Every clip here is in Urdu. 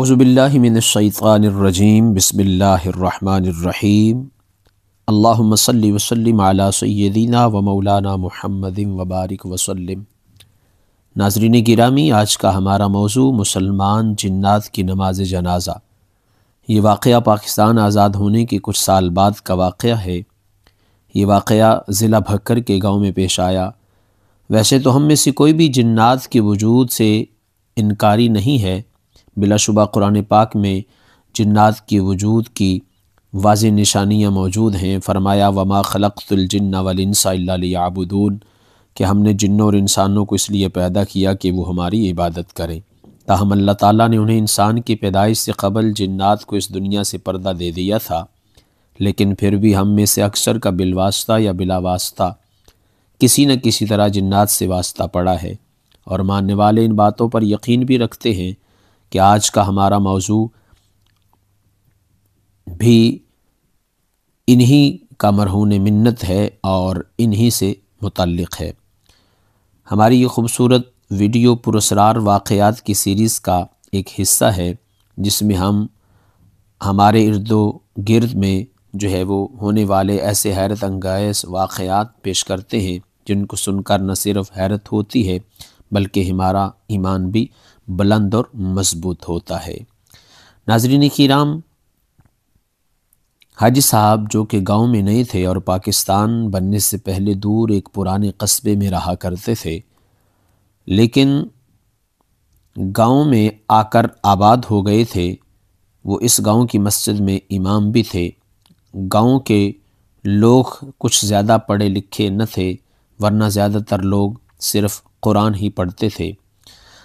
اعوذ باللہ من الشیطان الرجیم بسم اللہ الرحمن الرحیم اللہم صلی وسلم علی سیدنا و مولانا محمد وبارک وسلم۔ ناظرین گرامی، آج کا ہمارا موضوع مسلمان جنات کی نماز جنازہ۔ یہ واقعہ پاکستان آزاد ہونے کے کچھ سال بعد کا واقعہ ہے۔ یہ واقعہ ضلع بھکر کے گاؤں میں پیش آیا۔ ویسے تو ہم میں سے کوئی بھی جنات کے وجود سے انکاری نہیں ہے، بلا شبہ قرآن پاک میں جنات کے وجود کی واضح نشانیاں موجود ہیں۔ فرمایا وما خلقت الجن والانس الا لیعبدون، کہ ہم نے جنوں اور انسانوں کو اس لیے پیدا کیا کہ وہ ہماری عبادت کریں۔ تاہم اللہ تعالیٰ نے انہیں انسان کی پیدائش سے قبل جنات کو اس دنیا سے پردہ دے دیا تھا، لیکن پھر بھی ہم میں سے اکثر کا بالواسطہ یا بلا واسطہ کسی نہ کسی طرح جنات سے واسطہ پڑا ہے، اور ماننے والے ان باتوں پر یقین بھی رکھتے ہیں کہ آج کا ہمارا موضوع بھی انہی کا مرہون منت ہے اور انہی سے متعلق ہے۔ ہماری یہ خوبصورت ویڈیو پراسرار واقعات کی سیریز کا ایک حصہ ہے، جس میں ہم ہمارے ارد و گرد میں جو ہے وہ ہونے والے ایسے حیرت انگیز واقعات پیش کرتے ہیں جن کو سن کر نہ صرف حیرت ہوتی ہے بلکہ ہمارا ایمان بھی بلند اور مضبوط ہوتا ہے۔ ناظرین کرام، حاجی صاحب جو کہ گاؤں میں نئے تھے اور پاکستان بننے سے پہلے دور ایک پرانے قصبے میں رہا کرتے تھے، لیکن گاؤں میں آ کر آباد ہو گئے تھے۔ وہ اس گاؤں کی مسجد میں امام بھی تھے۔ گاؤں کے لوگ کچھ زیادہ پڑھے لکھے نہ تھے، ورنہ زیادہ تر لوگ صرف قرآن ہی پڑھتے تھے۔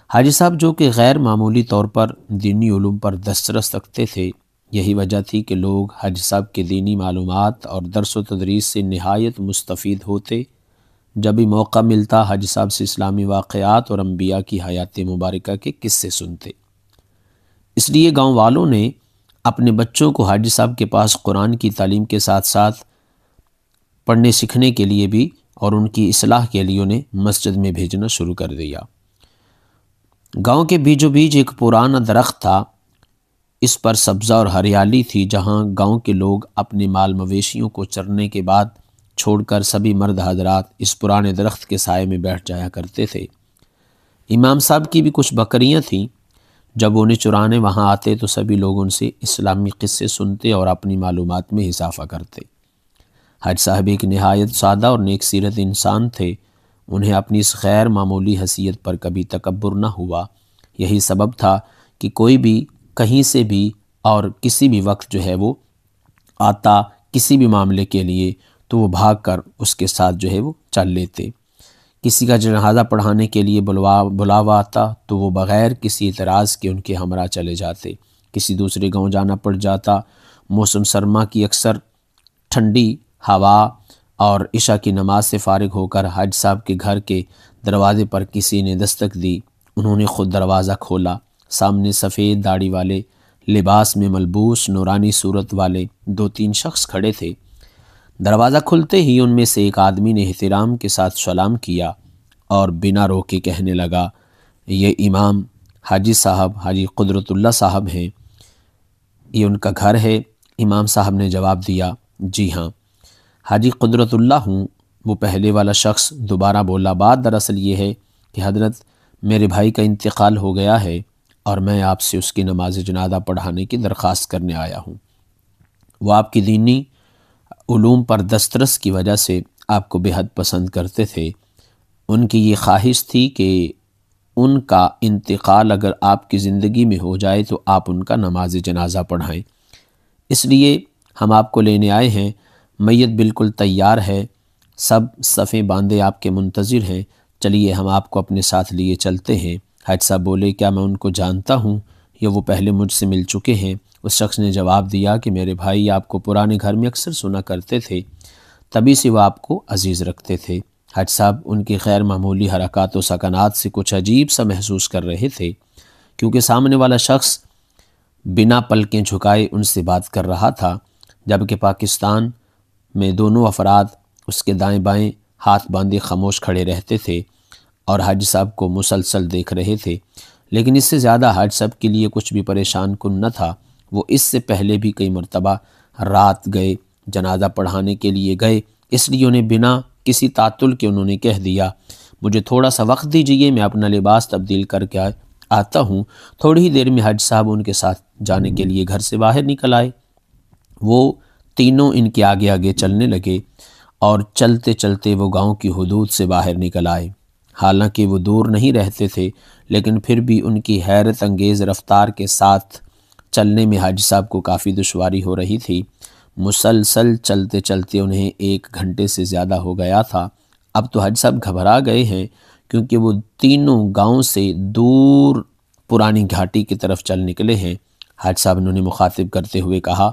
حاجی صاحب جو کہ غیر معمولی طور پر دینی علوم پر دسترس رکھتے تھے، یہی وجہ تھی کہ لوگ حاجی صاحب کے دینی معلومات اور درس و تدریس سے نہایت مستفید ہوتے۔ جب بھی موقع ملتا حاجی صاحب سے اسلامی واقعات اور انبیاء کی حیات مبارکہ کے قصے سنتے۔ اس لیے گاؤں والوں نے اپنے بچوں کو حاجی صاحب کے پاس قرآن کی تعلیم کے ساتھ ساتھ پڑھنے سیکھنے کے لیے بھی اور ان کی اصلاح کے لیے انہیں مسجد میں بھیجنا شروع کر دیا۔ گاؤں کے بیچوں بیچ ایک پرانا درخت تھا۔ اس پر سبزہ اور ہریالی تھی، جہاں گاؤں کے لوگ اپنے مال مویشیوں کو چرنے کے بعد چھوڑ کر سبھی مرد حضرات اس پرانے درخت کے سائے میں بیٹھ جایا کرتے تھے۔ امام صاحب کی بھی کچھ بکریاں تھیں۔ جب انہیں چرانے وہاں آتے تو سبھی لوگ ان سے اسلامی قصے سنتے اور اپنی معلومات میں اضافہ کرتے۔ حاج صاحب ایک نہایت سادہ اور نیک سیرت انسان تھے۔ انہیں اپنی اس غیر معمولی حیثیت پر کبھی تکبر نہ ہوا۔ یہی سبب تھا کہ کوئی بھی کہیں سے بھی اور کسی بھی وقت جو ہے وہ آتا کسی بھی معاملے کے لیے تو وہ بھاگ کر اس کے ساتھ جو ہے وہ چل لیتے۔ کسی کا جنازہ پڑھانے کے لیے بلاوا آتا تو وہ بغیر کسی اعتراض کے ان کے ہمراہ چلے جاتے۔ کسی دوسرے گاؤں جانا پڑ جاتا، موسم سرما کی اکثر ٹھنڈی ہوا اور عشاء کی نماز سے فارغ ہو کر حاج صاحب کے گھر کے دروازے پر کسی نے دستک دی۔ انہوں نے خود دروازہ کھولا۔ سامنے سفید داڑھی والے، لباس میں ملبوس نورانی صورت والے 2-3 شخص کھڑے تھے۔ دروازہ کھلتے ہی ان میں سے ایک آدمی نے احترام کے ساتھ سلام کیا اور بنا روکے کہنے لگا، یہ امام حاجی صاحب حاجی قدرت اللہ صاحب ہیں، یہ ان کا گھر ہے؟ امام صاحب نے جواب دیا، جی ہاں، حاجی قدرت اللہ ہوں۔ وہ پہلے والا شخص دوبارہ بولا، بات دراصل یہ ہے کہ حضرت میرے بھائی کا انتقال ہو گیا ہے اور میں آپ سے اس کی نماز جنازہ پڑھانے کی درخواست کرنے آیا ہوں۔ وہ آپ کی دینی علوم پر دسترس کی وجہ سے آپ کو بے حد پسند کرتے تھے۔ ان کی یہ خواہش تھی کہ ان کا انتقال اگر آپ کی زندگی میں ہو جائے تو آپ ان کا نماز جنازہ پڑھائیں، اس لیے ہم آپ کو لینے آئے ہیں۔ میت بالکل تیار ہے، سب صفیں باندھے آپ کے منتظر ہیں، چلیے ہم آپ کو اپنے ساتھ لیے چلتے ہیں۔ حاج صاحب بولے، کیا میں ان کو جانتا ہوں یا وہ پہلے مجھ سے مل چکے ہیں؟ اس شخص نے جواب دیا کہ میرے بھائی آپ کو پرانے گھر میں اکثر سنا کرتے تھے، تبھی سے وہ آپ کو عزیز رکھتے تھے۔ حاج صاحب ان کی غیر معمولی حرکات و سکنات سے کچھ عجیب سا محسوس کر رہے تھے، کیونکہ سامنے والا شخص بنا پلکیں جھکائے ان سے بات کر رہا تھا، جبکہ پاکستان میں دونوں افراد اس کے دائیں بائیں ہاتھ باندھے خاموش کھڑے رہتے تھے اور حاجی صاحب کو مسلسل دیکھ رہے تھے۔ لیکن اس سے زیادہ حاج صاحب کے لیے کچھ بھی پریشان کن نہ تھا۔ وہ اس سے پہلے بھی کئی مرتبہ رات گئے، جنازہ پڑھانے کے لیے گئے، اس لیے انہیں بنا کسی تعطل کے انہوں نے کہہ دیا مجھے تھوڑا سا وقت دیجئے، میں اپنا لباس تبدیل کر کے آتا ہوں۔ تھوڑی ہی دیر میں حاج صاحب ان کے ساتھ جانے کے لیے گھر سے باہر نکل آئے۔ وہ تینوں ان کے آگے آگے چلنے لگے اور چلتے چلتے وہ گاؤں کی حدود سے باہر نکل آئے۔ حالانکہ وہ دور نہیں رہتے تھے، لیکن پھر بھی ان کی حیرت انگیز رفتار کے ساتھ چلنے میں حاجی صاحب کو کافی دشواری ہو رہی تھی۔ مسلسل چلتے چلتے انہیں 1 گھنٹے سے زیادہ ہو گیا تھا۔ اب تو حاجی صاحب گھبرا گئے ہیں، کیونکہ وہ تینوں گاؤں سے دور پرانی گھاٹی کی طرف چل نکلے ہیں۔ حاجی صاحب نے انہیں مخاطب کرتے ہوئے کہا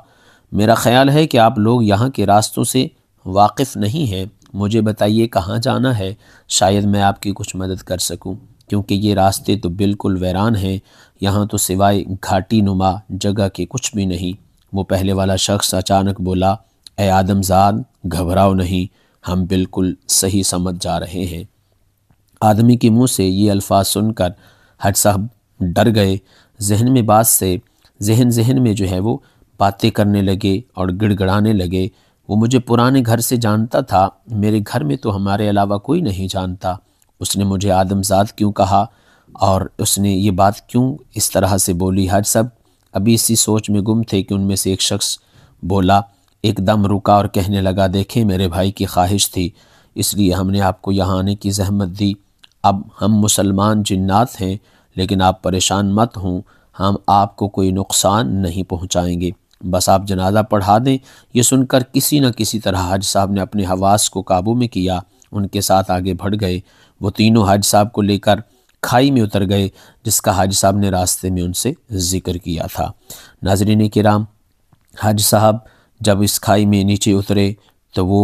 میرا خیال ہے کہ آپ لوگ یہاں کے راستوں سے واقف نہیں ہیں، مجھے بتائیے کہاں جانا ہے، شاید میں آپ کی کچھ مدد کر سکوں، کیونکہ یہ راستے تو بالکل ویران ہیں، یہاں تو سوائے گھاٹی نما جگہ کے کچھ بھی نہیں۔ وہ پہلے والا شخص اچانک بولا اے آدم زاد گھبراؤ نہیں، ہم بالکل صحیح سمجھ جا رہے ہیں۔ آدمی کے منہ سے یہ الفاظ سن کر حاج صاحب ڈر گئے، ذہن میں جو ہے وہ باتیں کرنے لگے اور گڑ گڑانے لگے۔ وہ مجھے پرانے گھر سے جانتا تھا، میرے گھر میں تو ہمارے علاوہ کوئی نہیں جانتا، اس نے مجھے آدم زاد کیوں کہا اور اس نے یہ بات کیوں اس طرح سے بولی۔ حاج صاحب ابھی اسی سوچ میں گم تھے کہ ان میں سے ایک شخص بولا، ایک دم رکا اور کہنے لگا دیکھیں میرے بھائی کی خواہش تھی، اس لیے ہم نے آپ کو یہاں آنے کی زحمت دی۔ اب ہم مسلمان جنات ہیں، لیکن آپ پریشان مت ہوں، ہم آپ کو کوئی نقصان نہیں پہنچائیں گے، بس آپ جنازہ پڑھا دیں۔ یہ سن کر کسی نہ کسی طرح حاج صاحب نے اپنے حواس کو قابو میں کیا، ان کے ساتھ آگے بڑھ گئے۔ وہ تینوں حاج صاحب کو لے کر کھائی میں اتر گئے، جس کا حاج صاحب نے راستے میں ان سے ذکر کیا تھا۔ ناظرین کرام، حاج صاحب جب اس کھائی میں نیچے اترے تو وہ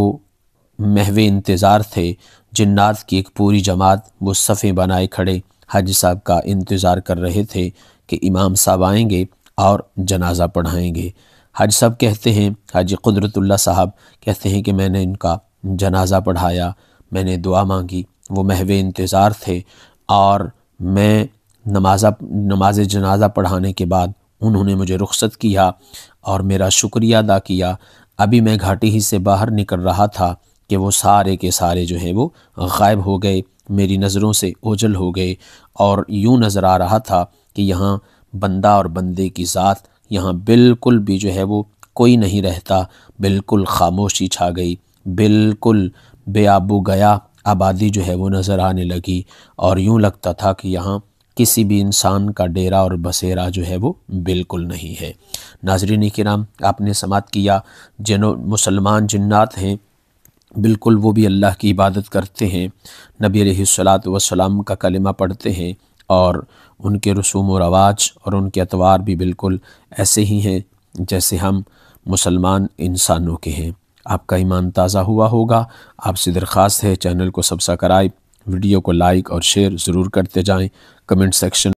محو انتظار تھے۔ جنات کی ایک پوری جماعت وہ صفیں بنائے کھڑے حاجی صاحب کا انتظار کر رہے تھے کہ امام صاحب آئیں گے اور جنازہ پڑھائیں گے۔ حاجی صاحب کہتے ہیں، حاجی قدرت اللہ صاحب کہتے ہیں کہ میں نے ان کا جنازہ پڑھایا، میں نے دعا مانگی، وہ محو انتظار تھے اور میں نماز جنازہ پڑھانے کے بعد انہوں نے مجھے رخصت کیا اور میرا شکریہ ادا کیا۔ ابھی میں گھاٹی ہی سے باہر نکل رہا تھا کہ وہ سارے کے سارے جو ہیں وہ غائب ہو گئے، میری نظروں سے اوجھل ہو گئے اور یوں نظر آ رہا تھا کہ یہاں بندہ اور بندے کی ذات یہاں بالکل بھی جو ہے وہ کوئی نہیں رہتا، بالکل خاموشی چھا گئی، بالکل بے آب و گیا آبادی جو ہے وہ نظر آنے لگی اور یوں لگتا تھا کہ یہاں کسی بھی انسان کا ڈیرا اور بسیرا جو ہے وہ بالکل نہیں ہے۔ ناظرین کرام، آپ نے سماعت کیا، مسلمان جنات ہیں، بالکل وہ بھی اللہ کی عبادت کرتے ہیں، نبی علیہ الصلاۃ والسلام کا کلمہ پڑھتے ہیں اور ان کے رسوم و رواج اور ان کے اطوار بھی بالکل ایسے ہی ہیں جیسے ہم مسلمان انسانوں کے ہیں۔ آپ کا ایمان تازہ ہوا ہوگا۔ آپ سے درخواست ہے چینل کو سبسکرائب، ویڈیو کو لائک اور شیئر ضرور کرتے جائیں۔ Comment section